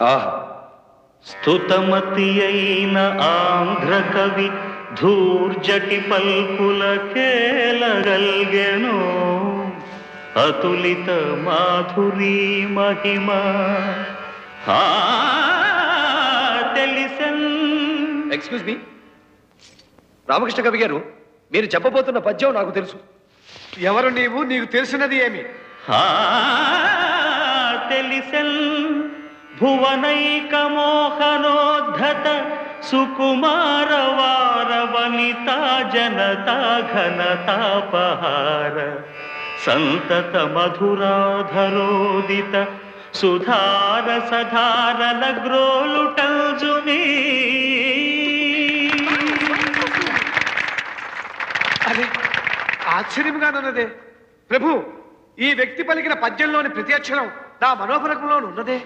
ఆహా, స్తుతమతి అయిన ఆంధ్ర కవి ధూర్జటి పల్కులకేలగల్గెను అతులిత మాధురీ మహిమ తెలిసెన్. ఎక్స్క్యూజ్ మీ, రామకృష్ణ కవి గారు, మీరు చెప్పబోతున్న పద్యం నాకు తెలుసు. ఎవరు నీవు? నీకు తెలిసినది ఏమి? తెలిసెన్ భువనైక మోహనోద్ధత సుకుమార వార వనితా జనతా ఘనతాపహార సంతత మధురాధరోదిత సుధార సధారల గ్రోలుటల్జుమీ. అదే ఆశ్చర్యంగానున్నదే ప్రభు. ఈ వ్యక్తి పలికిన పద్యంలోని ప్రతి అక్షరం నా మనోఫలకంలో ఉన్నదే.